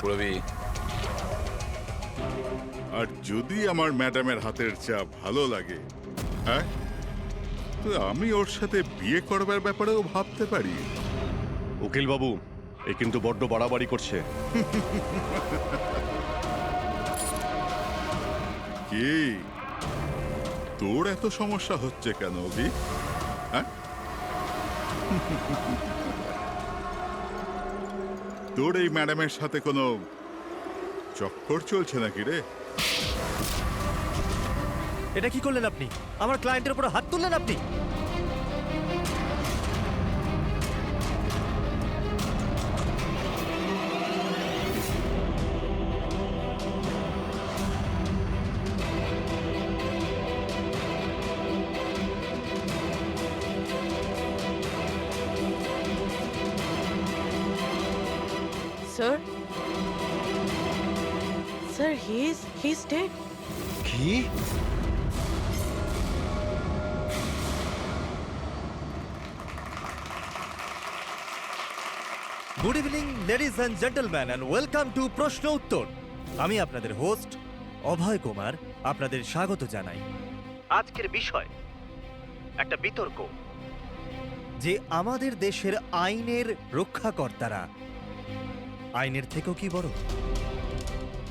রবি, আর যদি আমার ম্যাডামের হাতের চা ভালো লাগে, হ্যাঁ, তো আমি ওর সাথে বিয়ে করবার ব্যাপারেও ভাবতে পারি। উকিল বাবু, এ কিন্তু বড্ড বাড়াবাড়ি করছে। কি তোর এত সমস্যা হচ্ছে কেন অভি? হ্যাঁ, তোর এই ম্যাডামের সাথে কোনো চক্কর চলছে নাকি রে? এটা কি করলেন আপনি? আমার ক্লায়েন্টের উপর হাত তুললেন আপনি? Sir? Sir, he's dead. কি? Good evening ladies and gentleman and welcome to প্রশ্ন উত্তর। আমি আপনাদের হোস্ট অভয় কুমার আপনাদের স্বাগত জানাই। আজকের বিষয় একটা বিতর্ক যে আমাদের দেশের আইনের রক্ষাকর্তারা আইনের থেকেও কি বড়।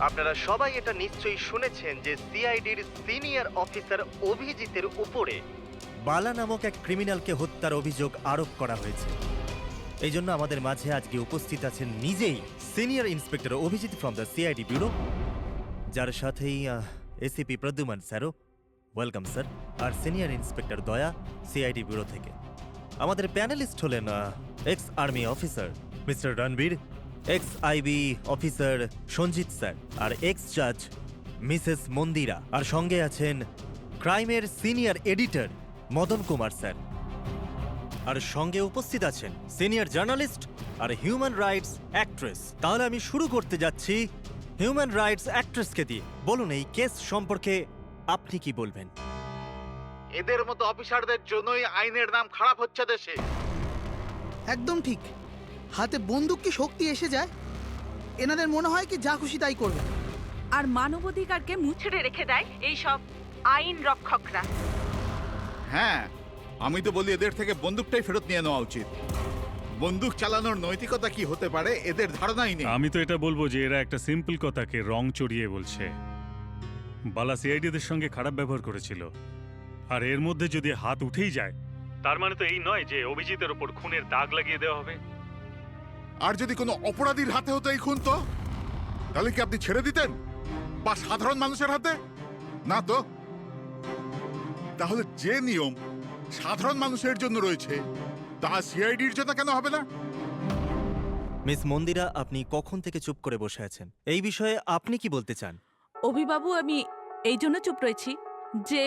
আপনারা সবাই এটা নিশ্চয়ই শুনেছেন যে সিআইডির সিনিয়র অফিসার অভিজিতের উপরে বালা নামক এক ক্রিমিনালকে হত্যার অভিযোগ আরোপ করা হয়েছে। এই জন্য আমাদের মাঝে আজকে উপস্থিত আছেন নিজেই senior inspector Abhijit from the CID bureau, যার সাথেই এসিপি প্রদ্যুমান স্যারও, ওয়েলকাম স্যার, আর senior inspector Daya CID bureau থেকে। আমাদের প্যানেলিস্ট হলেন ex army officer Mr Ranvir, ex IB officer Sanjit sir, আর এক্স জাজ মিসেস মন্দিরা, আর সঙ্গে আছেন ক্রাইমের senior editor Madan Kumar sir, আর সঙ্গে উপস্থিত আছেন সিনিয়র জার্নালিস্ট আর হিউম্যান রাইটস অ্যাক্ট্রেস। তাহলে আমি শুরু করতে যাচ্ছি হিউম্যান রাইটস অ্যাক্ট্রেসকে দিয়ে। বলুন, এই কেস সম্পর্কে আপনি কি বলবেন? এদের মতো অফিসারদের জন্যই আইনের নাম খারাপ হচ্ছে দেশে। একদম ঠিক। হাতে বন্দুক কি শক্তি এসে যায়? এনাদের মনে হয় কি যা খুশি তাই করবে, আর মানবাধিকারকে মুচড়ে রেখে দেয় এই সব আইন রক্ষকরা। হ্যাঁ, আমি তো বলি এদের থেকে বন্দুকটাই ফেরত নিয়ে নেওয়া উচিত। বন্দুক চালানোর নৈতিকতা কি হতে পারে এদের ধারণাই নেই। আমি তো এটা বলবো যে এরা একটা সিম্পল কথাকে রং চড়িয়ে বলছে। বালা সিআইডিদের সঙ্গে খারাপ ব্যবহার করেছিল, আর এর মধ্যে যদি হাত উঠেই যায় তার মানে তো এই নয় যে অভিজিতের ওপর খুনের দাগ লাগিয়ে দেওয়া হবে। আর যদি কোনো অপরাধীর হাতে হতো এই খুন, তো তাহলে কি আপনি ছেড়ে দিতেন, বা সাধারণ মানুষের হাতে? না তো। তাহলে যে নিয়ম সাধারণ মানুষের জন্য রয়েছে তা সিআইডির জন্য কেন হবে না? মিস মন্দিরা, আপনি কখন থেকে চুপ করে বসে আছেন? এই বিষয়ে আপনি কি বলতে চান? অভিবাবু, আমি এই জন্য চুপ রয়েছি যে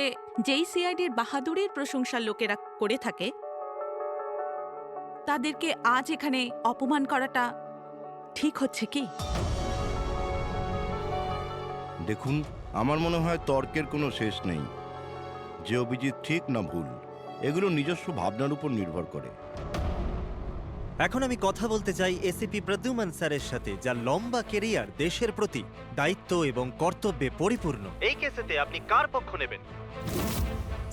যেই সিআইডির বাহাদুরির প্রশংসা লোকেরা করে থাকে তাদেরকে আজ এখানে অপমান করাটা ঠিক হচ্ছে কি? দেখুন, আমার মনে হয় তর্কের কোনো শেষ নেই। যে অভিজিৎ ঠিক না ভুল, এগুলো নিজস্ব ভাবনার উপর নির্ভর করে। এখন আমি কথা বলতে চাই এসিপি প্রদ্যুমান স্যারের সাথে, যার লম্বা কেরিয়ার দেশের প্রতি দায়িত্ব এবং কর্তব্যে পরিপূর্ণ। এই কেসেতে আপনি কার পক্ষ নেবেন?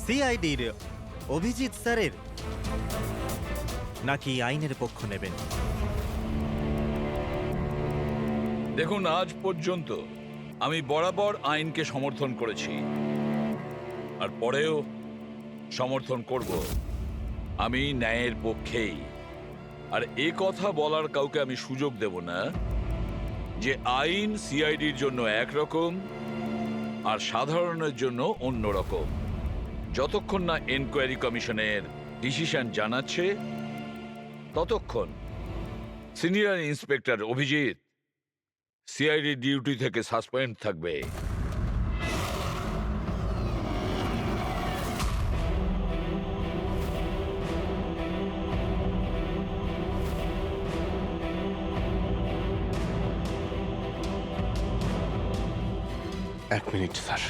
সিআইডির অভিজিৎ স্যারের নাকি আইনের পক্ষ নেবেন? দেখুন, আজ পর্যন্ত আমি বরাবর আইনকে সমর্থন করেছি, আর পরেও সমর্থন করব। আমি ন্যায়ের পক্ষেই। আর এ কথা বলার কাউকে আমি সুযোগ দেব না যে আইন সিআইডির জন্য একরকম আর সাধারণের জন্য অন্যরকম। যতক্ষণ না এনকোয়ারি কমিশনের ডিসিশন জানাচ্ছে ততক্ষণ senior inspector Abhijit CID duty থেকে সাসপেন্ড থাকবে। এক মিনিট স্যার।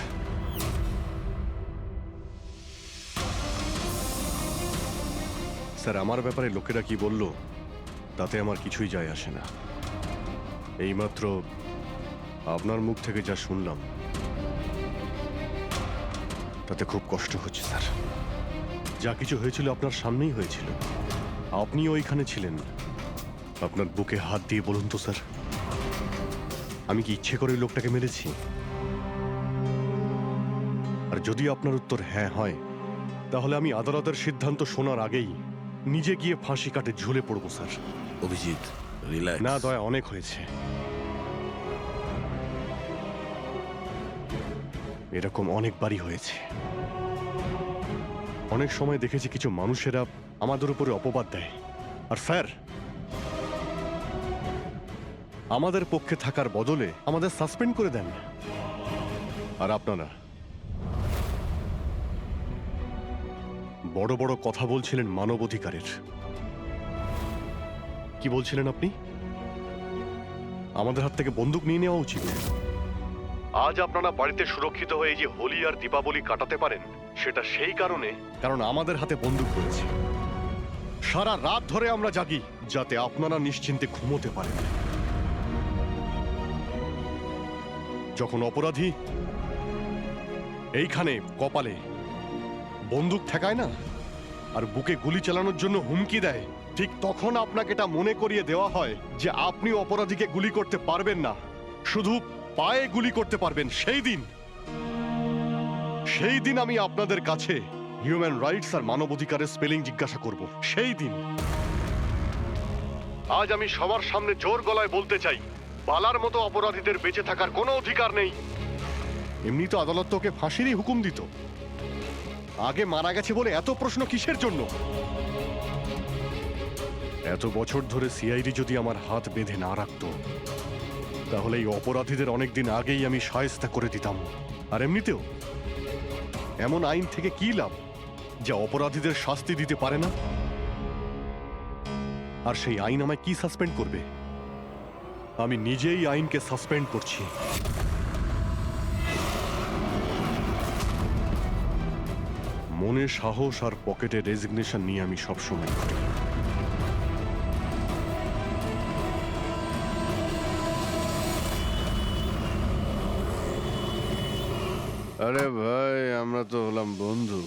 স্যার, আমার ব্যাপারে লোকেরা কি বলল তাতে আমার কিছুই যায় আসে না। এইমাত্র আপনার মুখ থেকে যা শুনলাম তাতে খুব কষ্ট হচ্ছে স্যার। যা কিছু হয়েছিল আপনার সামনেই হয়েছিল, আপনিও ওইখানে ছিলেন। আপনার বুকে হাত দিয়ে বলুন তো স্যার, আমি কি ইচ্ছে করে ওই লোকটাকে মেরেছি? আর যদি আপনার উত্তর হ্যাঁ হয়, তাহলে আমি আদালতের সিদ্ধান্ত শোনার আগেই নিজে গিয়ে ফাঁসি কাটে ঝুলে পড়বো স্যার। অভিজিৎ, রিল্যাক্স। না দয়া, অনেক হয়েছে। এরকম অনেকবারই হয়েছে। অনেক সময় দেখেছি কিছু মানুষেরা আমাদের উপরে অপবাদ দেয়, আর স্যার আমাদের পক্ষে থাকার বদলে আমাদের সাসপেন্ড করে দেন। আর আপনারা বড় বড় কথা বলছিলেন মানবাধিকারের। কি বলছিলেন আপনি? আমাদের হাত থেকে বন্দুক নিয়ে নেওয়া উচিত। আজ আপনারা বাড়িতে সুরক্ষিত হয়ে যে হোলি আর দীপাবলি কাটাতে পারেন, সেটা সেই কারণে কারণ আমাদের হাতে বন্দুক রয়েছে। সারা রাত ধরে আমরা জাগি যাতে আপনারা নিশ্চিন্তে ঘুমোতে পারেন। যখন অপরাধী এইখানে কপালে বন্দুক ঠেকায় না আর বুকে গুলি চালানোর জন্য হুমকি দেয়, ঠিক তখন আপনাকে এটা মনে করিয়ে দেওয়া হয় যে আপনি অপরাধীকে গুলি করতে পারবেন না, শুধু পায়ে গুলি করতে পারবেন। সেই দিন আমি আপনাদের কাছে হিউম্যান রাইটস আর মানবাধিকারের স্পেলিং জিজ্ঞাসা করব। সেই দিন। আজ আমি সবার সামনে জোর গলায় বলতে চাই, বালার মতো অপরাধীদের বেঁচে থাকার কোনো অধিকার নেই। এমনি তো আদালত তোকে ফাঁসিরই হুকুম দিত। আগে মারা গেছে বলে এত প্রশ্ন কিসের জন্য? এত বছর ধরে সিআইডি যদি আমার হাত বেঁধে না রাখতো, তাহলে এই অপরাধীদের অনেকদিন আগেই আমি শায়েস্তা করে দিতাম। আর এমনিতেও এমন আইন থেকে কি লাভ যা অপরাধীদের শাস্তি দিতে পারে না? আর সেই আইন আমায় কি সাসপেন্ড করবে? আমি নিজেই আইনকে সাসপেন্ড করছি। মনে সাহস আর পকেটে রেজিগনেশন নিয়ে আমি সবসময় করি। আরে ভাই, আমরা তো হলাম বন্ধু।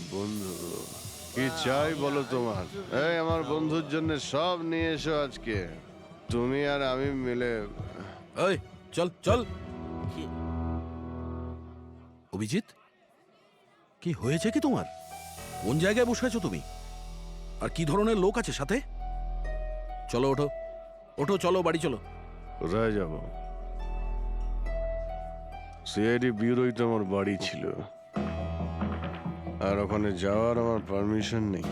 কি চাই বলো তোমার? এই আমার বন্ধুর জন্য সব নিয়ে এসো আজকে, তুমি আর আমি মিলে। এই চল চল। অভিজিৎ, কি হয়েছে কি তোমার? কোন জায়গায় বসে আছো তুমি? আর কি ধরনের লোক আছে সাথে? চলো ওঠো ওঠো, চলো বাড়ি চলো। কোথায় যাব? সিআইডি ব্যুরোই তো আমার বাড়ি ছিল, আর ওখানে যাওয়ার আমার পারমিশন নেই।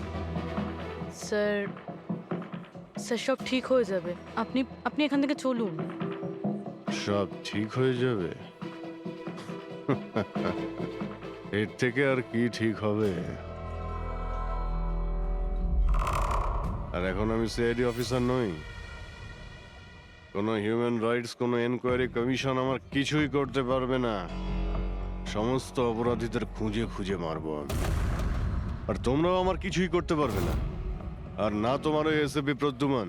স্যার, সব ঠিক হয়ে যাবে। আপনি এখান থেকে চলুন। সব ঠিক হয়ে যাবে? এর থেকে আর কি ঠিক হবে? আর এখন আমি সিআইডি অফিসার নই। কোনো হিউম্যান রাইটস, কোনো এনকোয়ারি কমিশন আমার কিছুই করতে পারবে না। সমস্ত অপরাধীদের খুঁজে খুঁজে মারবো আমি, আর তোমরাও আমার কিছুই করতে পারবে না। আর না তোমার ওই এসএপি প্রদ্যুমান।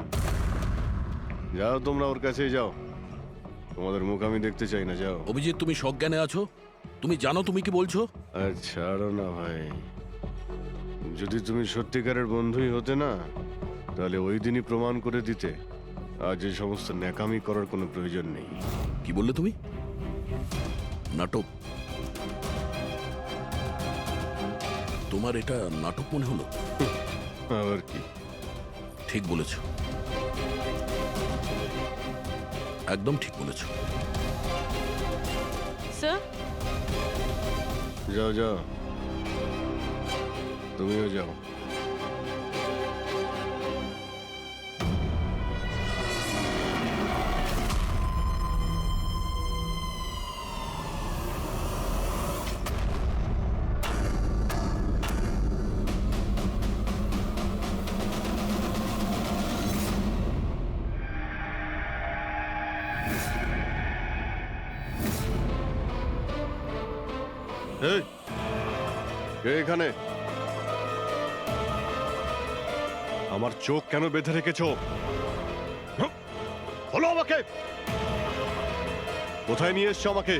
যাও তোমরা ওর কাছে যাও, তোমাদের মুখ আমি দেখতে চাই না। যাও। অভিজিৎ, তুমি সজ্ঞানে আছো? তুমি জানো তুমি কি বলছো? ছাড়ো না ভাই, যদি তুমি সত্যিকারের বন্ধুই হতে না, তাহলে ওই দিনই প্রমাণ করে দিতে আজ এই সমস্ত ন্যাকামি করার কোনো প্রয়োজন নেই। কি বললে তুমি? নাটক? তোমার এটা নাটক মনে হলো? আবার কি? ঠিক বলেছ, একদম ঠিক বলেছ। স্যার, যাও যাও, তুমিও যাও। এই, কে এখানে? আমার চোখ কেন বেঁধে রেখেছো? বলো আমাকে। কোথায় নিয়ে এসছো আমাকে?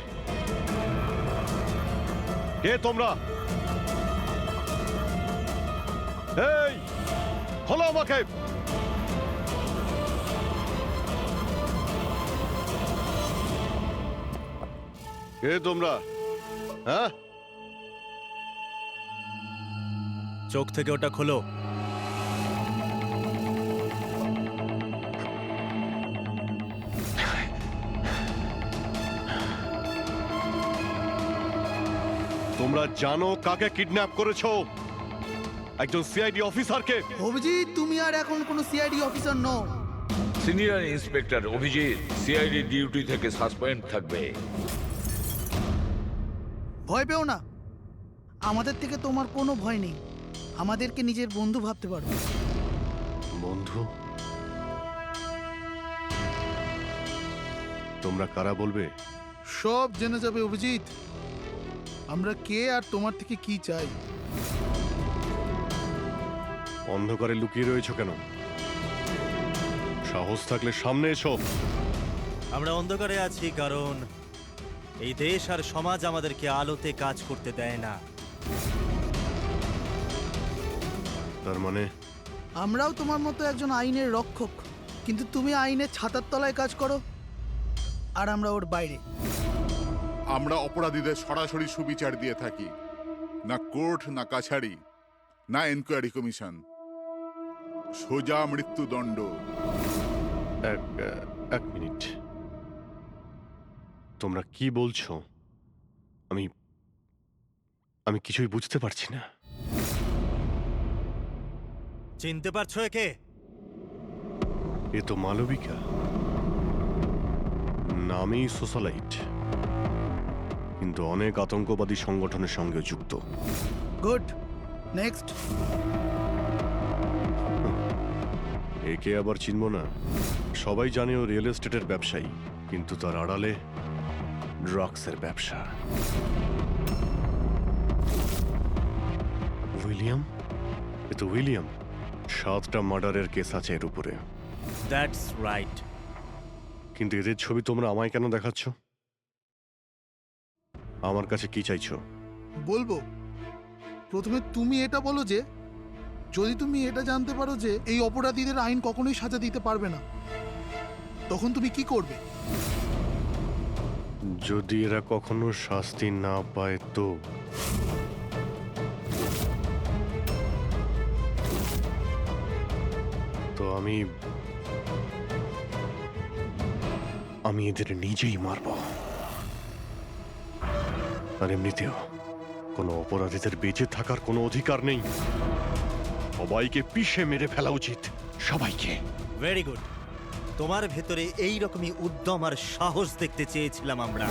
কে তোমরা? এই, খোলো আমাকে! কে তোমরা? হ্যাঁ, চোখ থেকে ওটা খোলো। তোমরা জানো কাকে কিডন্যাপ করেছো? একজন সিআইডি অফিসারকে। অভিজিৎ, তুমি আর এখন কোনো সিআইডি অফিসার নও। Senior inspector Abhijit CID duty থেকে সাসপেন্ড থাকবে। ভয় পেও না, আমাদের থেকে তোমার কোনো ভয় নেই। আমাদেরকে নিজের বন্ধু ভাবতে পারো। বন্ধু? তোমরা কারা বলবে? সব জেনে যাবে অভিজিৎ, আমরা কে আর তোমার থেকে কি চাই। অন্ধকারে লুকিয়ে রয়েছো কেন? সাহস থাকলে সামনে এসো। আমরা অন্ধকারে আছি কারণ এই দেশ আর সমাজ আমাদেরকে আলোতে কাজ করতে দেয় না। তার মানে আমরাও তোমার মতো একজন আইনের রক্ষক, কিন্তু তুমি আইনের ছাতার তলায় কাজ করো আর আমরা ওর বাইরে। আমরা অপরাধীদের সরাসরি সুবিচার দিয়ে থাকি, না কোর্ট, না কাছারি, না এনকোয়ারি কমিশন, সোজা মৃত্যুদণ্ড। এক মিনিট, তোমরা কি বলছো? আমি কিছুই বুঝতে পারছি না। চিনতে পারছো একে? এ তো মালবিকা, নামই সোশ্যালাইট, কিন্তু অনেক আতঙ্কবাদী সংগঠনের সঙ্গে যুক্ত। Good, next. একে আবার চিনব না? সবাই জানে ও রিয়েল এস্টেটের ব্যবসায়ী, কিন্তু তার আড়ালে ড্রাগসের ব্যবসা। উইলিয়াম? এ তো উইলিয়াম। 7টা মার্ডারের কেস আছে এর উপরে। That's right. কিন্তু এদের ছবি তোমরা আমায় কেন দেখাচ্ছ? আমার কাছে কি চাইছো? বলবো, প্রথমে তুমি এটা বলো যে যদি তুমি এটা জানতে পারো যে এই অপরাধীদের আইন কখনোই সাজা দিতে পারবে না, তখন তুমি কি করবে? যদি এরা কখনো শাস্তি না পায় তো? তো আমি এদের নিজেই মারব। আর এমনিতেও কোনো অপরাধীদের বেঁচে থাকার কোনো অধিকার নেই। সবাইকে পিষে মেরে ফেলা উচিত, সবাইকে। Very good. তোমার ভেতরে এই রকমই উদ্যম আর সাহস দেখতে চেয়েছিলাম আমরা।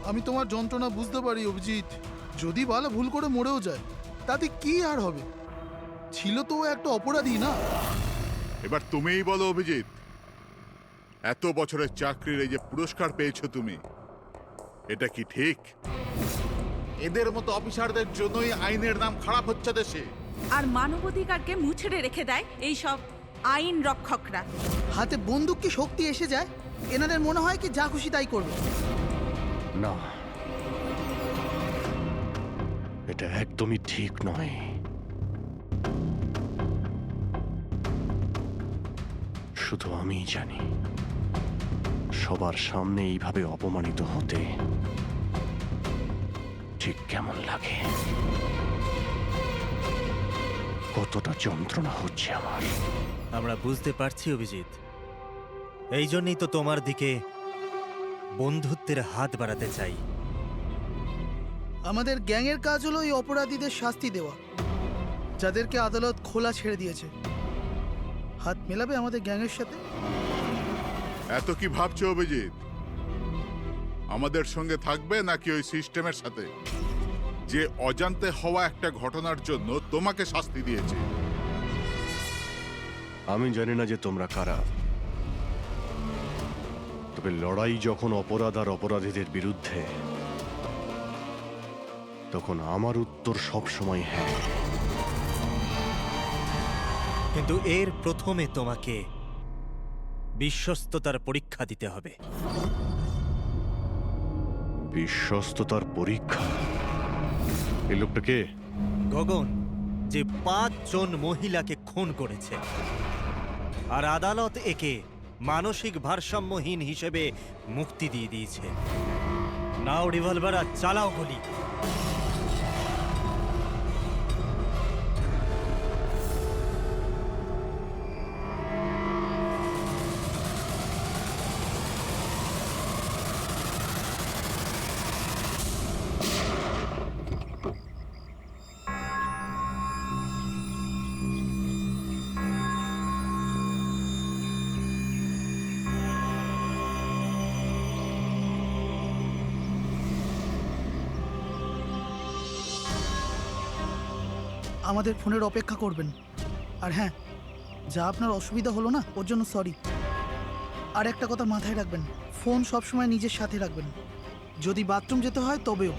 আমি তোমার যন্ত্রণা বুঝতে পারি অভিজিৎ। যদি বালা ভুল করে মরেও যায় তাতে কি আর হবে? ছিল তো ও একটা অপরাধী, না? এবার তুমিই বলো অভিজিৎ, এত বছরের চাকরির এই যে পুরস্কার পেয়েছো তুমি, এটা কি ঠিক? এদের মতো অফিসারদের জন্যই আইনের নাম খারাপ হচ্ছে দেশে। আর মানবাধিকারকে মুছড়ে রেখে দেয় এই সব আইন রক্ষকরা। হাতে বন্দুক কি শক্তি এসে যায়? এনাদের মনে হয় কি যা খুশি তাই করবে। না, এটা একদমই ঠিক নয়। শুধু আমিই জানি সবার সামনে এইভাবে অপমানিত হতে ঠিক কেমন লাগে, কতটা যন্ত্রণা হচ্ছে আমার। আমরা বুঝতে পারছি অভিজিৎ, এই জন্যই তো তোমার দিকে বন্ধুত্বের হাত বাড়াতে চাই। আমাদের গ্যাংয়ের কাজ হলো এই অপরাধীদের শাস্তি দেওয়া, যাদেরকে আদালত খোলা ছেড়ে দিয়েছে। হাত মেলাবে আমাদের গ্যাংয়ের সাথে? এত কি ভাবছো অভিজিৎ? আমাদের সঙ্গে থাকবে নাকি ওই সিস্টেমের সাথে, যে অজান্তে হওয়া একটা ঘটনার জন্য তোমাকে শাস্তি দিয়েছে? আমি জানি না যে তোমরা কারা, তবে লড়াই যখন অপরাধ আর অপরাধীদের বিরুদ্ধে, তখন আমার উত্তর সব সময় হ্যাঁ। কিন্তু এর প্রথমে তোমাকে বিশ্বস্ততার পরীক্ষা দিতে হবে। বিশ্বস্ততার পরীক্ষা। এই লোকটা কে? গগন, যে 5 জন মহিলাকে খুন করেছে, আর আদালত একে মানসিক ভারসাম্যহীন হিসেবে মুক্তি দিয়ে দিয়েছে। নাও রিভলভার আর চালাও গুলি। আমাদের ফোনের অপেক্ষা করবেন। আর হ্যাঁ, যা আপনার অসুবিধা হলো না, ওর জন্য সরি। আর একটা কথা মাথায় রাখবেন, ফোন সবসময় নিজের সাথে রাখবেন। যদি বাথরুম যেতে হয় তবেও।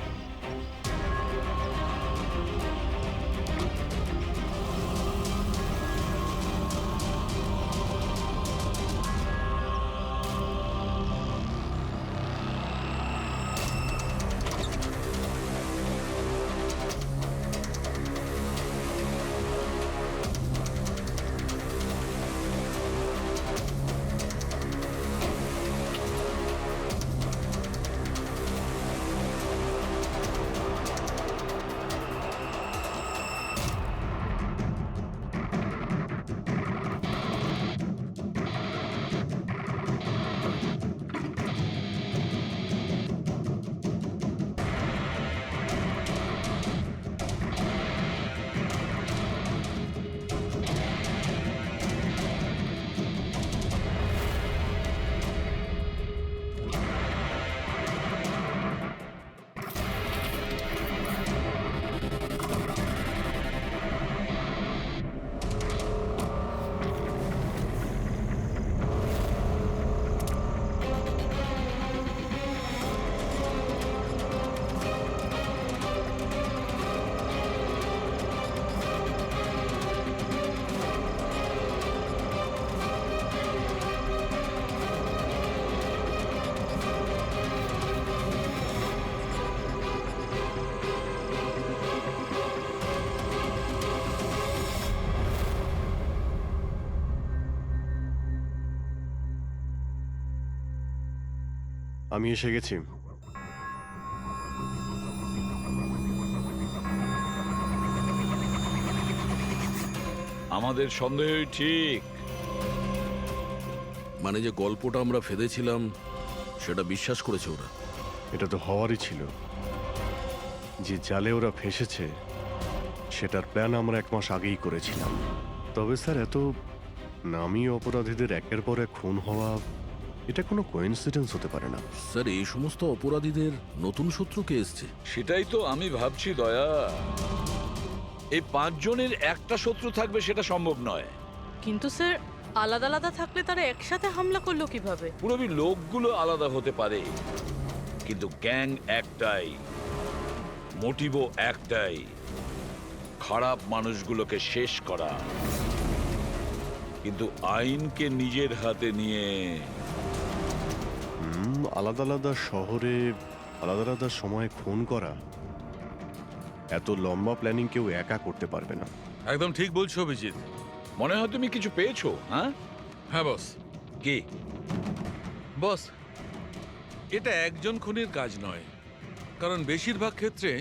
আমি এসে গেছি। আমাদের সন্দেহই ঠিক। মানে যে গল্পটা আমরা ফেদেছিলাম সেটা বিশ্বাস করেছে ওরা। এটা তো হওয়ারই ছিল। যে জালে ওরা ফেসেছে সেটার প্ল্যান আমরা 1 মাস আগেই করেছিলাম। তবে স্যার, এত নামী অপরাধীদের একের পর এক খুন হওয়া, এটা কোনো কোইন্সিডেন্স হতে পারে না। স্যার, এই সমস্ত অপরাধীদের নতুন শত্রু কে এসছে? সেটাই তো আমি ভাবছি দয়া। এই 5 জনের একটা শত্রু থাকবে সেটা সম্ভব নয়। কিন্তু স্যার, আলাদা আলাদা থাকলে তারা একসাথে হামলা করলো কিভাবে? পুরবি লোকগুলো আলাদা হতে পারে, কিন্তু গ্যাং একটাই, মোটিভও একটাই, খারাপ মানুষগুলোকে শেষ করা। কিন্তু আইনকে নিজের হাতে নিয়ে আলাদা আলাদা শহরে আলাদা আলাদা সময় খুন করা, এত লম্বা প্ল্যানিং কেউ একা করতে পারবে না। একদম ঠিক বলছো অভিজিৎ। মনে হয় তুমি কিছু পেয়েছো। হ্যাঁ হ্যাঁ বস। কি বস, এটা একজন খুনির কাজ নয়, কারণ বেশিরভাগ ক্ষেত্রে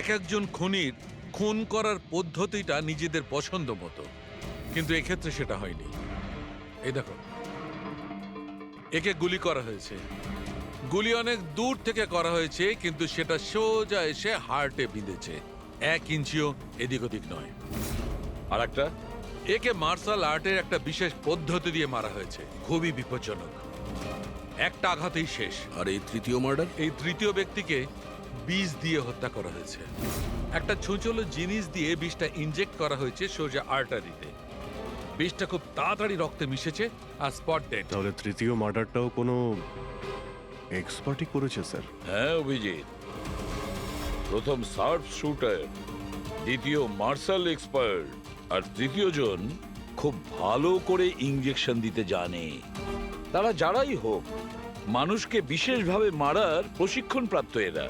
একজন খুনির খুন করার পদ্ধতিটা নিজেদের পছন্দ মতো, কিন্তু এক্ষেত্রে সেটা হয়নি। এই দেখো, একে গুলি করা হয়েছে, গুলি অনেক দূর থেকে করা হয়েছে, কিন্তু সেটা সোজা এসে হার্টে বিঁধেছে, 1 ইঞ্চিও এদিক ওদিক নয়। আর একটা, একে মার্শাল আর্টের একটা বিশেষ পদ্ধতি দিয়ে মারা হয়েছে, খুবই বিপজ্জনক। একটা আঘাতেই শেষ। আর এই তৃতীয় মার্ডার? এই তৃতীয় ব্যক্তিকে বিষ দিয়ে হত্যা করা হয়েছে। একটা ছুঁচলো জিনিস দিয়ে বিষটা ইনজেক্ট করা হয়েছে সোজা আর্টারিতে। বিষটা খুব তাড়াতাড়ি রক্তে মিশেছে আর স্পট ডেড। তাহলে তৃতীয় মার্ডারটাও কোনো এক্সপার্টই করেছে স্যার? হ্যাঁ অভিজিৎ, প্রথম শার্প শুটার, দ্বিতীয় মার্শাল এক্সপার্ট, আর তৃতীয় জন খুব ভালো করে ইঞ্জেকশন দিতে জানে। তারা যারাই হোক, মানুষকে বিশেষভাবে মারার প্রশিক্ষণ প্রাপ্ত এরা,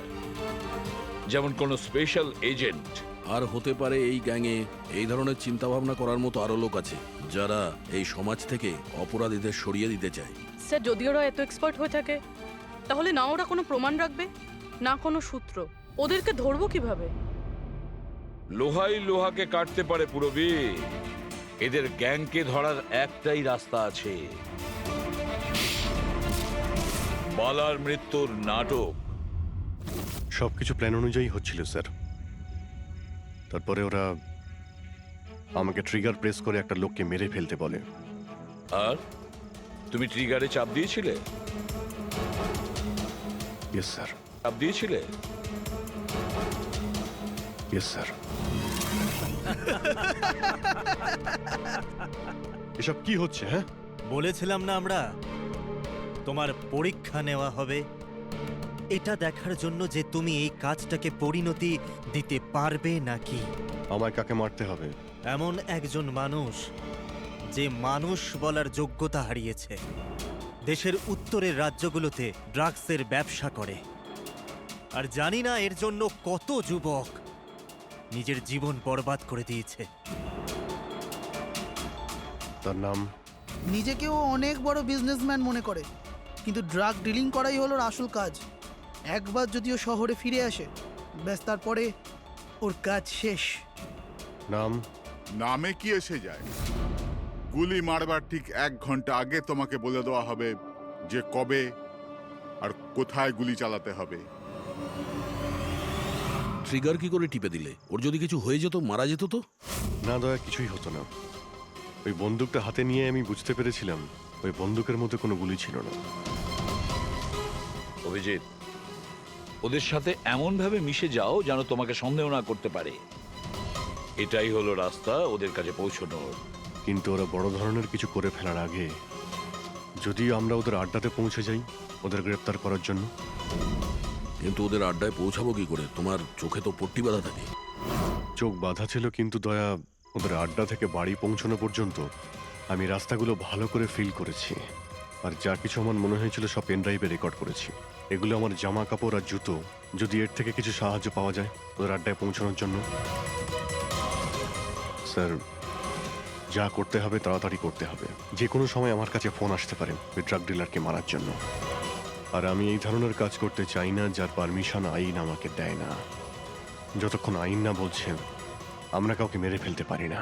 যেমন কোন স্পেশাল এজেন্ট। আর হতে পারে এই গ্যাংয়ে এই ধরনের চিন্তা ভাবনা করার মতো আরো লোক আছে যারা এই সমাজ থেকে অপরাধীদের সরিয়ে দিতে চায়। স্যার যদি ওরা এত এক্সপার্ট হয়ে থাকে তাহলে না ওরা কোনো প্রমাণ রাখবে না কোনো সূত্র, ওদেরকে ধরবো কিভাবে? লোহাই লোহাকে কাটতে পারে পুরবী। এদের গ্যাংকে ধরার একটাই রাস্তা আছে, বালার মৃত্যুর নাটক। সবকিছু প্ল্যান অনুযায়ী হচ্ছিল স্যার। তারপরে ওরা আমাকে ট্রিগার প্রেস করে একটা লোককে মেরে ফেলতে বলে। আর তুমি ট্রিগারে চাপ দিয়েছিলে? Yes sir. চাপ দিয়েছিলে? Yes sir. এসব কি হচ্ছে? হ্যাঁ, বলেছিলাম না আমরা তোমার পরীক্ষা নেওয়া হবে, এটা দেখার জন্য যে তুমি এই কাজটাকে পরিণতি দিতে পারবে নাকি। আমায় কাকে মারতে হবে? এমন একজন মানুষ যে মানুষ বলার যোগ্যতা হারিয়েছে, দেশের উত্তরের রাজ্যগুলোতে ড্রাগসের ব্যবসা করে, আর জানি না এর জন্য কত যুবক নিজের জীবন বরবাদ করে দিয়েছে। তার নাম? নিজেকেও অনেক বড় বিজনেসম্যান মনে করে, কিন্তু ড্রাগ ডিলিং করাই হলো ওর আসল কাজ। একবার যদিও শহরে ফিরে আসে, ব্যাস তারপরে ওর কাজ শেষ। নাম? নামে কি এসে যায়? গুলি মারবার ঠিক 1 ঘন্টা আগে তোমাকে বলে দেওয়া হবে যে কবে আর কোথায় গুলি চালাতে হবে। ট্রিগার কি করে টিপে দিলে? ওর যদি কিছু হয়ে যেত, মারা যেত তো? না দয়া, কিছুই হতো না। ওই বন্দুকটা হাতে নিয়ে আমি বুঝতে পেরেছিলাম ওই বন্দুকের মধ্যে কোনো গুলি ছিল না। অভিজিৎ, ওদের সাথে এমন ভাবে মিশে যাও যেন তোমাকে সন্দেহ না করতে পারে। এটাই হলো রাস্তা ওদের কাছে পৌঁছানোর। কিন্তু ওরা বড় ধরনের কিছু করে ফেলার আগে যদিও আমরা ওদের আড্ডাতে পৌঁছে যাই ওদের গ্রেপ্তার করার জন্য। কিন্তু ওদের আড্ডায় পৌঁছাবো কি করে? তোমার চোখে তো পট্টি বাঁধা থাকে। চোখ বাঁধা ছিল, কিন্তু দয়া ওদের আড্ডা থেকে বাড়ি পৌঁছানো পর্যন্ত আমি রাস্তাগুলো ভালো করে ফিল করেছি। আর যা কিছু আমার মনে হয়েছিল সব পেন ড্রাইভে রেকর্ড করেছি। এগুলো আমার জামা কাপড় আর জুতো, যদি এর থেকে কিছু সাহায্য পাওয়া যায় ওদের আড্ডায় পৌঁছানোর জন্য। স্যার, যা করতে হবে তাড়াতাড়ি করতে হবে। যে কোনো সময় আমার কাছে ফোন আসতে পারে ওই ড্রাগ ডিলারকে মারার জন্য। আর আমি এই ধরনের কাজ করতে চাই না যার পারমিশন আইন আমাকে দেয় না। যতক্ষণ আইন না বলছে আমরা কাউকে মেরে ফেলতে পারি না,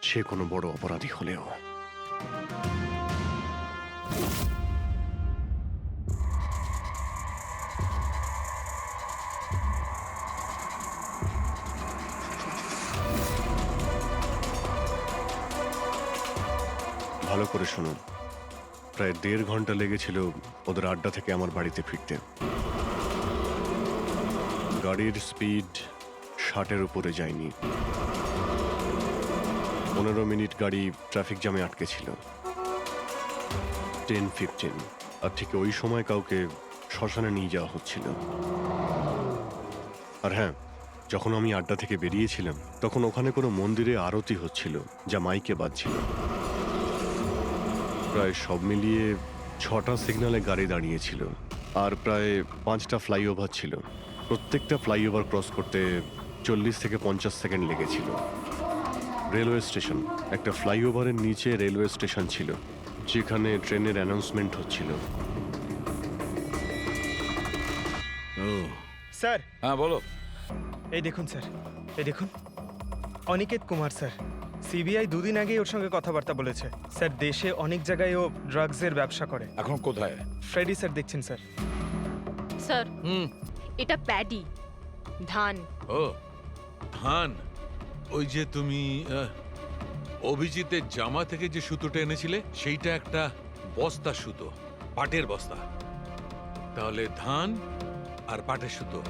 সে কোনো বড় অপরাধী হলেও। ভালো করে শুনুন, প্রায় 1.5 ঘন্টা লেগেছিল ওদের আড্ডা থেকে আমার বাড়িতে ফিরতে। গাড়ির স্পিড 60-এর উপরে যায়নি। 15 মিনিট গাড়ি ট্রাফিক জ্যামে আটকে ছিল। 10-15, আর ঠিক ওই সময় কাউকে শ্মশানে নিয়ে যাওয়া হচ্ছিল। আর হ্যাঁ, যখন আমি আড্ডা থেকে বেরিয়েছিলাম তখন ওখানে কোনো মন্দিরে আরতি হচ্ছিল যা মাইকে বাজছিল। প্রায় সব মিলিয়ে 6টা সিগন্যালে গাড়ি দাঁড়িয়েছিল, আর প্রায় 5টা ফ্লাইওভার ছিল। প্রত্যেকটা ফ্লাইওভার ক্রস করতে 40 থেকে 50 সেকেন্ড লেগেছিল। রেলওয়ে স্টেশন, একটা ফ্লাইওভারের নিচে রেলওয়ে স্টেশন ছিল যেখানে ট্রেনের অ্যানাউন্সমেন্ট হচ্ছিল। স্যার। হ্যাঁ বলো। এই দেখুন স্যার, এই দেখুন, অনিকেত কুমার স্যার। সিবিআই 2 দিন আগেই ওর সঙ্গে কথাবার্তা বলেছে। স্যার, দেশে অনেক জায়গায় ও ড্রাগসের ব্যবসা করে। এখন কোথায়? ফ্রেডি স্যার দেখছেন স্যার। স্যার, এটা প্যাডি, ধান। ও ধান। ওই যে তুমি অভিজিতের জামা থেকে যে সুতোটা এনেছিলে সেইটা একটা বস্তা সুতো, পাটের বস্তা। তাহলে ধান আর পাটের সুতো,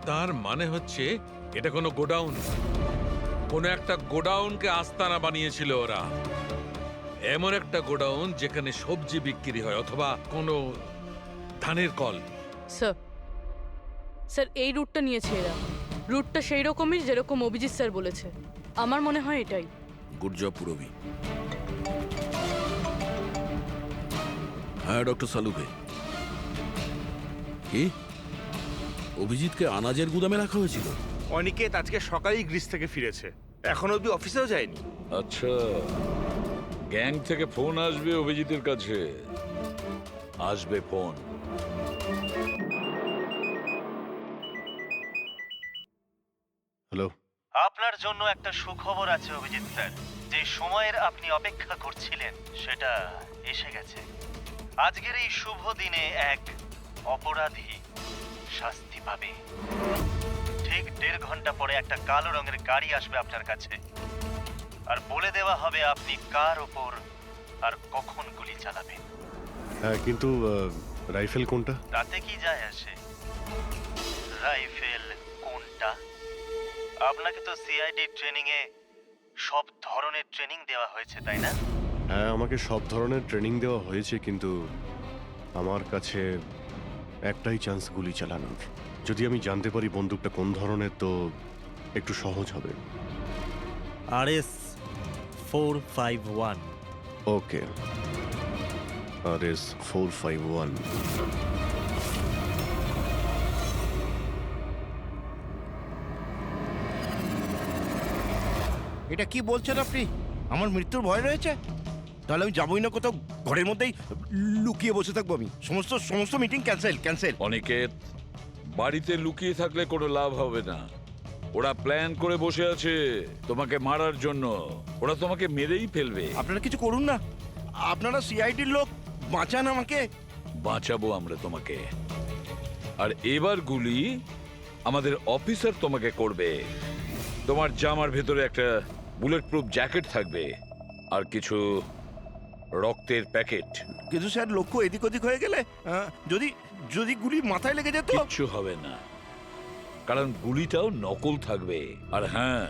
তার মানে হচ্ছে এটা কোনো গোডাউন, কোনো একটা গোডাউনকে আস্তানা বানিয়েছিল ওরা। এমন একটা গোডাউন যেখানে সবজি বিক্রি হয় অথবা কোনো ধানের কল। স্যার, স্যার এই রুটটা নিয়েছে এরা। রুটটা সেই রকমই যেরকম অভিজিৎ স্যার বলেছে। আমার মনে হয় এটাই। Good job Purabi. হ্যাঁ ডক্টর সালুকে। কি অভিজিৎকে আনাজের গুদামে রাখা হয়েছিল? অনিকেত আজকে সকালেই গ্রিস থেকে ফিরেছে, এখন অব্দি অফিসেও যায়নি। আচ্ছা, গ্যাং থেকে ফোন আসবে অভিজিতের কাছে, আসবে ফোন। হ্যালো। আপনার জন্য একটা সুখবর আছে অভিজিৎ স্যার। যে সময়ের আপনি অপেক্ষা করছিলেন সেটা এসে গেছে। আজকের এই শুভ দিনে এক অপরাধী শাস্তি পাবে। ঠিক 1.5 ঘন্টা পরে একটা কালো রঙের গাড়ি আসবে আপনার কাছে, আর বলে দেওয়া হবে আপনি কার ওপর আর কখন গুলি চালাবেন। হ্যাঁ, কিন্তু রাইফেল কোনটা? তাতে কি যায় আসে রাইফেল কোনটা? আপনাকে তো সিআইডি ট্রেনিং এ সব ধরনের ট্রেনিং দেওয়া হয়েছে, তাই না? হ্যাঁ, আমাকে সব ধরনের ট্রেনিং দেওয়া হয়েছে, কিন্তু আমার কাছে একটাই চান্স গুলি চালানোর। যদি আমি জানতে পারি বন্দুকটা কোন ধরনের, তো একটু সহজ হবে। RS 451। ওকে, RS 451। এটা কি বলছেন আপনি? আমার মৃত্যুর ভয় রয়েছে? তাহলে আমি যাবই না কোথাও, ঘরের মধ্যেই লুকিয়ে বসে থাকবো আমি। সমস্ত মিটিং ক্যান্সেল। অনিকেত, বাড়িতে লুকিয়ে থাকলে কোনো লাভ হবে না। ওরা প্ল্যান করে বসে আছে তোমাকে মারার জন্য। ওরা তোমাকে মেরেই ফেলবে। আপনারা কিছু করুন না, আপনারা সিআইডির লোক, বাঁচান আমাকে। বাঁচাবো আমরা তোমাকে। আর এবার গুলি আমাদের অফিসার তোমাকে করবে। তোমার জামার ভেতরে একটা বুলেট প্রুফ জ্যাকেট থাকবে আর কিছু রক্তের প্যাকেট। কিন্তু স্যার, লক্ষ্য এদিক ওদিক হয়ে গেলে, যদি গুলি মাথায় লেগে যেত? কিচ্ছু হবে না, কারণ গুলিটাও নকল থাকবে। আর হ্যাঁ,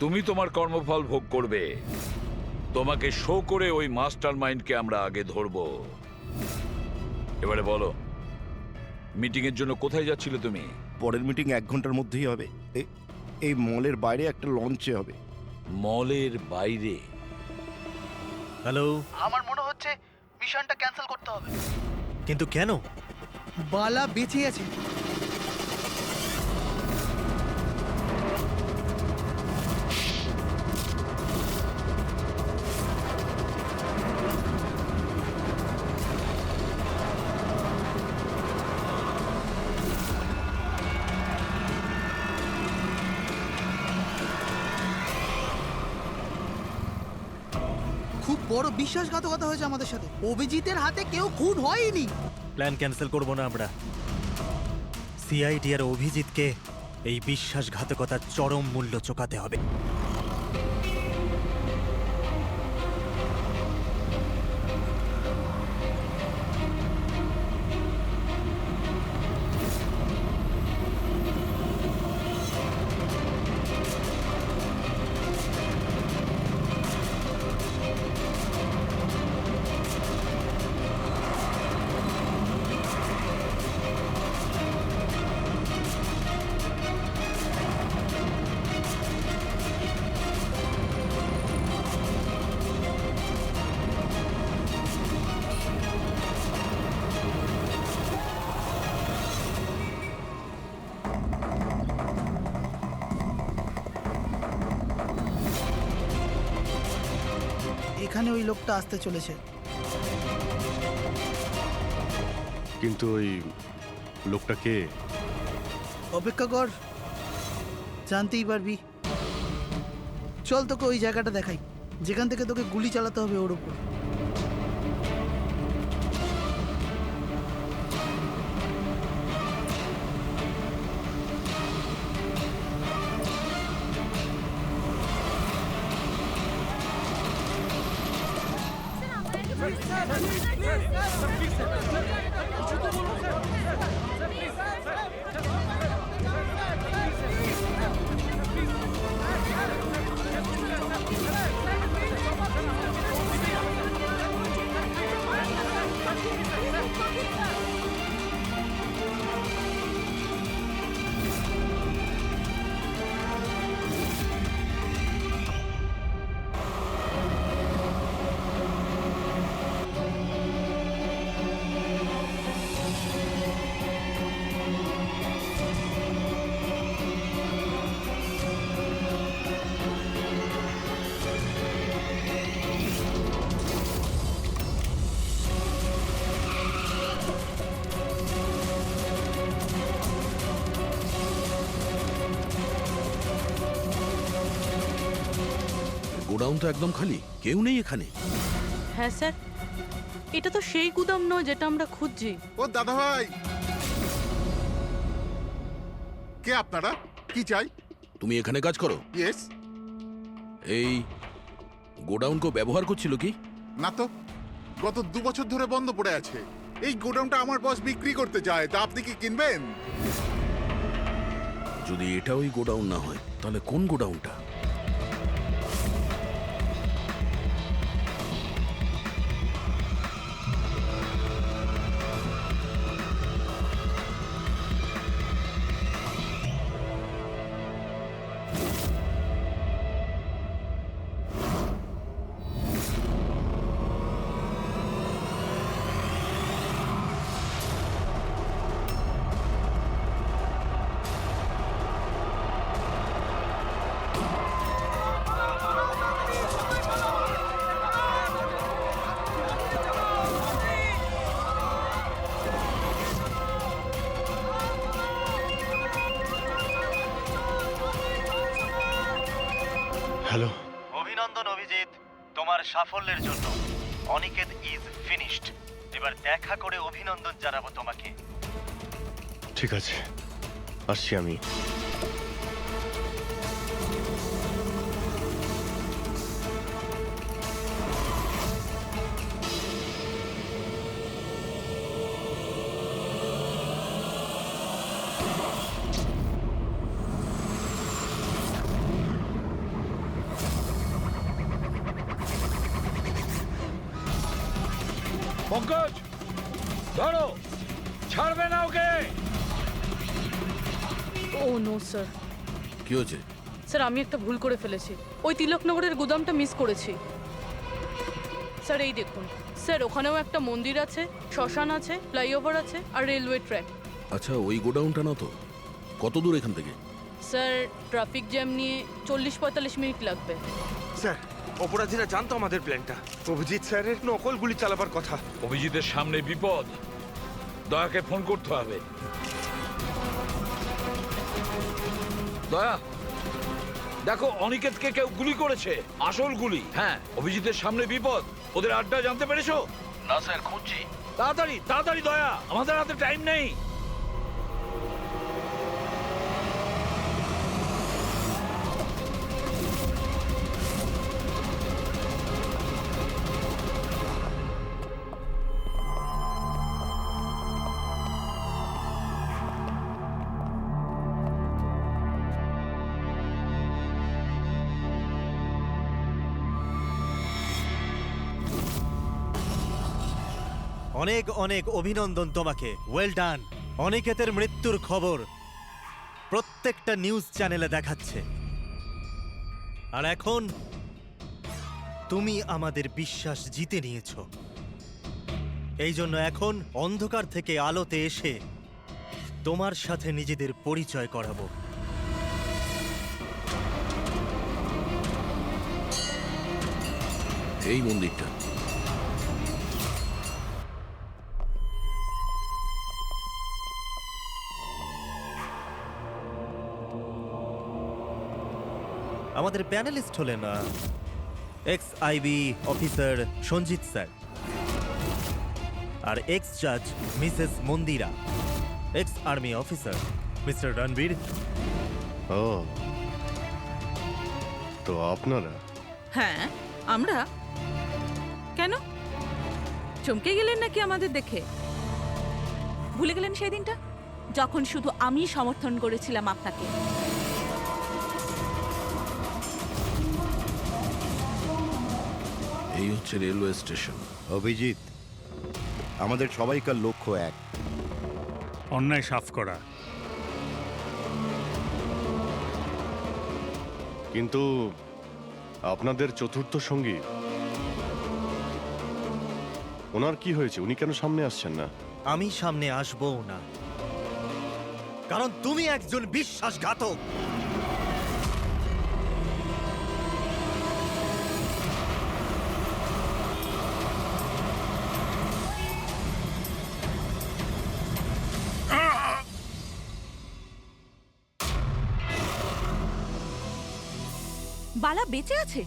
তুমি তোমার কর্মফল ভোগ করবে। তোমাকে শো করে ওই মাস্টার মাইন্ডকে আমরা আগে ধরবো। এবারে বলো, মিটিং এর জন্য কোথায় যাচ্ছিলে তুমি? পরের মিটিং 1 ঘন্টার মধ্যেই হবে। এই মলের বাইরে একটা লঞ্চে হবে। মলের বাইরে? হ্যালো, আমার মনে হচ্ছে মিশনটা ক্যান্সেল করতে হবে। কিন্তু কেন? বালা বেঁচে আছে। খুব বড় বিশ্বাসঘাতকতা হয়েছে আমাদের সাথে। অভিজিতের হাতে কেউ খুন হয়নি। প্ল্যান ক্যান্সেল করব না আমরা। সিআইডি আর অভিজিৎকে এই বিশ্বাসঘাতকতার চরম মূল্য চোকাতে হবে। এখানে ওই লোকটা আসতে চলেছে। কিন্তু ওই লোকটা কে? অপেক্ষা কর, জানতেই পারবি। চল তোকে ওই জায়গাটা দেখাই, যেখান থেকে তোকে গুলি চালাতে হবে ওর উপর। গোডাউন তো একদম খালি, কেউ নেই এখানে। হ্যাঁ স্যার, এটা তো সেই গুদাম নয় যেটা আমরা খুঁজছি। ও দাদা ভাই, কে আপনারা? কি চাই? তুমি এখানে কাজ করো? ইয়েস। এই গোডাউনকে ব্যবহার করছিল কি? না তো, গত 2 বছর ধরে বন্ধ পড়ে আছে। এই গোডাউনটা আমার বস বিক্রি করতে চায়, তা আপনি কি কিনবেন? যদি এটা ওই গোডাউন না হয় তাহলে কোন গোডাউনটা? হ্যালো। অভিনন্দন অভিজিৎ, তোমার সাফল্যের জন্য। Aniket is finished. এবার দেখা করে অভিনন্দন জানাবো তোমাকে। ঠিক আছে, আসছি আমি। পঙ্কজ, ধরো, ছাড়বে না ওকে। ও নো স্যার। কি হয়েছে? স্যার আমি একটা ভুল করে ফেলেছি, ওই তিলকনগরের গুদামটা মিস করেছি। স্যার এই দেখুন স্যার, ওখানেও একটা মন্দির আছে, শ্মশান আছে, ফ্লাইওভার আছে আর রেলওয়ে ট্র্যাক। আচ্ছা, ওই গোডাউনটা না তো? কত দূর এখান থেকে? স্যার ট্রাফিক জ্যাম নিয়ে 40-45 মিনিট লাগবে। স্যার, অপরাধীরা জানতো আমাদের প্ল্যানটা। অভিজিৎ স্যারের নকল গুলি চালাবার কথা। অভিজিতের সামনে বিপদ, দয়াকে ফোন করতে হবে। দয়া, দেখো অনিকেতকে কেউ গুলি করেছে, আসল গুলি। হ্যাঁ, অভিজিতের সামনে বিপদ। ওদের আড্ডা জানতে পেরেছো? না স্যার, খুঁজছি। তাড়াতাড়ি তাড়াতাড়ি দয়া, আমাদের হাতে টাইম নেই। অনেক অনেক অভিনন্দন তোমাকে। Well done. অনিকেতের মৃত্যুর খবর প্রত্যেকটা নিউজ চ্যানেলে দেখাচ্ছে, আর এখন তুমি আমাদের বিশ্বাস জিতে নিয়েছো। এই জন্য এখন অন্ধকার থেকে আলোতে এসে তোমার সাথে নিজেদের পরিচয় করাবো। এই মন্দিরটা। আমাদের প্যানেলিস্ট হলেন ex IB officer Sanjit sir, আর এক্স জাজ Mrs Mandira, ex army officer Mr Ranvir. ও, তো আপনারা? হ্যাঁ, আমরা। কেন চমকে গেলেন নাকি আমাদের দেখে? ভুলে গেলেন সেই দিনটা যখন শুধু আমি সমর্থন করেছিলাম আপনাকে? এই হচ্ছে রেলওয়ে স্টেশন। অভিজিৎ, আমাদের সবাইকার লক্ষ্য এক, অন্যায় সাফ করা। কিন্তু আপনাদের চতুর্থ সঙ্গী, ওনার কি হয়েছে? উনি কেন সামনে আসছেন না? আমি সামনে আসবো না, কারণ তুমি একজন বিশ্বাসঘাতক। বালা বেঁচে আছে?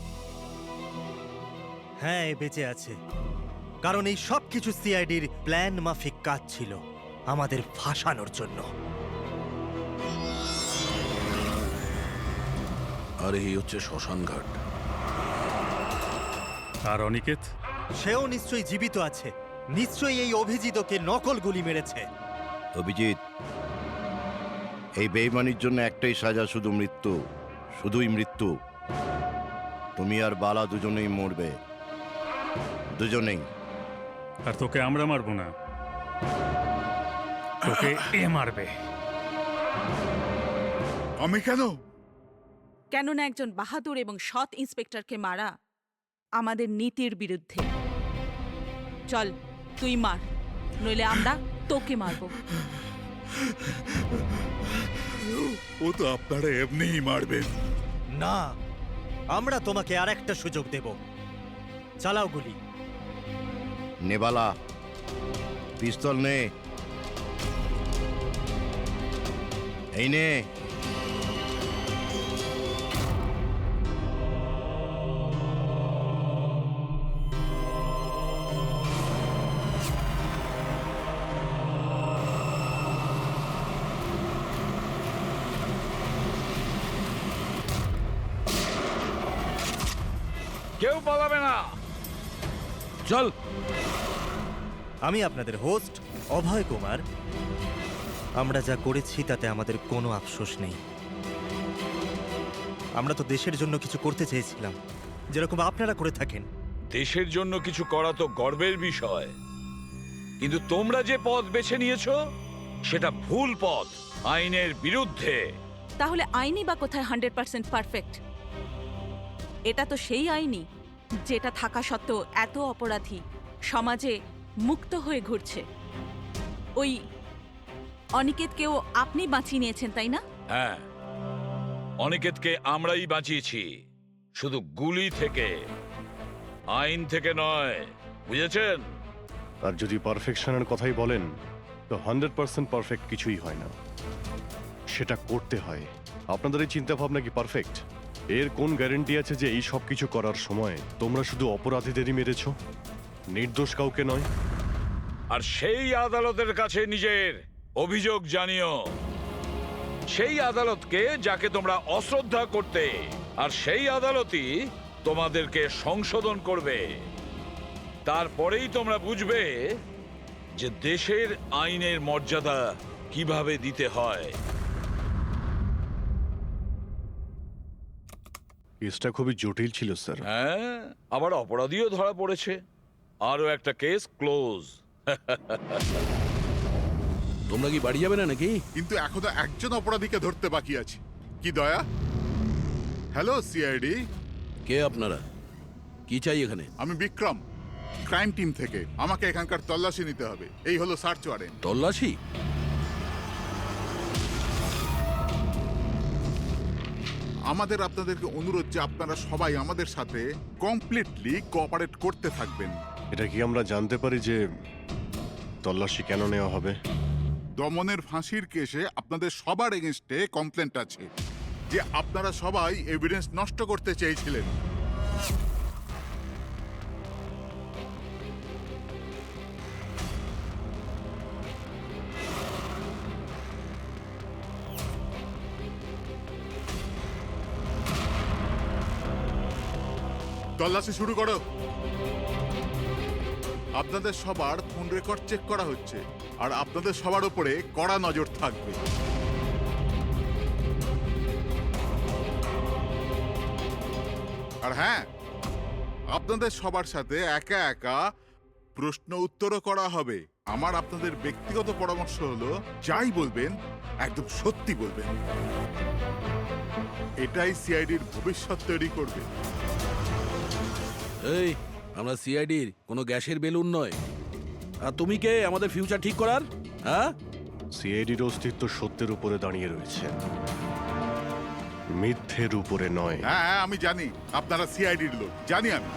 হ্যাঁ, এ বেঁচে আছে, কারণ এই সব কিছু সিআইডির প্ল্যান মাফিক কাজ ছিল আমাদের ফাঁসানোর জন্য। আর এই হচ্ছে শ্মশান ঘাট। আর অনিকেত? সেও নিশ্চয়ই জীবিত আছে, নিশ্চয়ই এই অভিজিৎকে নকল গুলি মেরেছে। অভিজিৎ, এই বেইমানির জন্য একটাই সাজা, শুধু মৃত্যু, শুধুই মৃত্যু। তুমি আর বালা দুজনেই মরবে, দুজনেই। আর তোকে আমরা মারবো না, তোকে এ মারবে। আমি কেন? কেননা একজন বাহাদুর এবং সৎ ইন্সপেক্টরকে মারা আমাদের নীতির বিরুদ্ধে। চল, তুই মার, নইলে আমরা তোকে মারবো। ও তো আপনারা এমনিই মারবেন। না, আমরা তোমাকে আর একটা সুযোগ দেব। চালাও গুলি। নেবালা, পিস্তল নে। এই নে। কেউ পালাবে না, চল। আমি আপনাদের হোস্ট অভয় কুমার। আমরা যা করেছি তাতে আমাদের কোনো আফসোস নেই। আমরা তো দেশের জন্য কিছু করতে চেয়েছিলাম, যেরকম আপনারা করে থাকেন। দেশের জন্য কিছু করা তো গর্বের বিষয়, কিন্তু তোমরা যে পথ বেছে নিয়েছো সেটা ভুল পথ, আইনের বিরুদ্ধে। তাহলে আইনি বা কোথায় 100% পারফেক্ট? এটা তো সেই আইনি যেটা থাকা সত্ত্বেও এত অপরাধী সমাজে মুক্ত হয়ে ঘুরছে। ওই অনিকেতকেও আপনি বাঁচিয়ে নিয়েছেন, তাই না? হ্যাঁ, অনিকেতকে আমরাই বাঁচিয়েছি, শুধু গুলি থেকে, আইন থেকে নয়, বুঝেছেন? আর যদি পারফেকশনের কথাই বলেন, তো 100% পারফেক্ট কিছুই হয় না, সেটা করতে হয়। আপনাদের এই চিন্তা ভাবনা কি পারফেক্ট? এর কোন গ্যারেন্টি আছে যে এই সব কিছু করার সময় তোমরা শুধু অপরাধীদেরই মেরেছ, নির্দোষ কাউকে নয়? আর সেই আদালতের কাছে নিজের অভিযোগ জানিও, সেই আদালতকে যাকে তোমরা অশ্রদ্ধা করতে, আর সেই আদালতই তোমাদেরকে সংশোধন করবে। তারপরেই তোমরা বুঝবে যে দেশের আইনের মর্যাদা কিভাবে দিতে হয়। কেসটা খুবই জটিল ছিল স্যার। হ্যাঁ, আবার অপরাধীও ধরা পড়েছে, আরও একটা কেস ক্লোজ। তোমরা কি বাড়ি যাবে না নাকি? কিন্তু এখনো একজন অপরাধীকে ধরতে বাকি আছে। কি দয়া? Hello CID. কে আপনারা? কি চাই এখানে? আমি বিক্রম, ক্রাইম টিম থেকে। আমাকে এখানকার তল্লাশি নিতে হবে। এই হলো সার্চ ওয়ারেন্ট। তল্লাশি? আমাদের আপনাদেরকে অনুরোধ যে আপনারা সবাই আমাদের সাথে কমপ্লিটলি কোঅপারেট করতে থাকবেন। এটা কি আমরা জানতে পারি যে তল্লাশি কেন নেওয়া হবে? দমনের ফাঁসির কেসে আপনাদের সবার এগেনস্টে কমপ্লেন্ট আছে যে আপনারা সবাই এভিডেন্স নষ্ট করতে চেয়েছিলেন। তল্লাশি শুরু করো। আপনাদের সবার ফোন রেকর্ড চেক করা হচ্ছে, আর আপনাদের সবার উপরে কড়া নজর থাকবে। আর হ্যাঁ, আপনাদের সবার সাথে একা একা প্রশ্ন উত্তরও করা হবে। আমার আপনাদের ব্যক্তিগত পরামর্শ হলো, যাই বলবেন একদম সত্যি বলবেন। এটাই সিআইডির ভবিষ্যৎ তৈরি করবে। এই, আমরা সিআইডির কোনো গ্যাসের বেলুন নয়। আর তুমি কে আমাদের ফিউচার ঠিক করার? হ্যাঁ, সিআইডির অস্তিত্ব সত্যের উপরে দাঁড়িয়ে রয়েছে, মিথ্যের উপরে নয়। হ্যাঁ হ্যাঁ, আমি জানি আপনারা সিআইডির লোক, জানি আমি।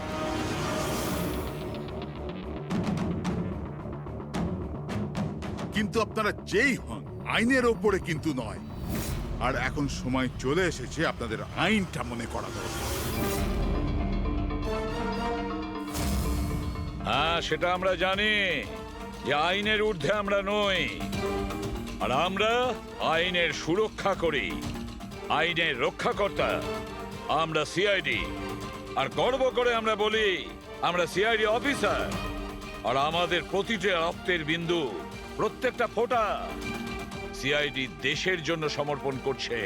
কিন্তু আপনারা যেই হন, আইনের ওপরে কিন্তু নয়। আর এখন সময় চলে এসেছে আপনাদের আইনটা মনে করা দরকার। হ্যাঁ, সেটা আমরা জানি যে আইনের ঊর্ধ্বে আমরা নই, আর আমরা আইনের সুরক্ষা করি, আইনের রক্ষাকর্তা। আমরা সিআইডি, আর গর্ব করে আমরা বলি আমরা সিআইডি অফিসার। আর আমাদের প্রতিটা রক্তের বিন্দু, প্রত্যেকটা ফোঁটা সিআইডি দেশের জন্য সমর্পণ করছে।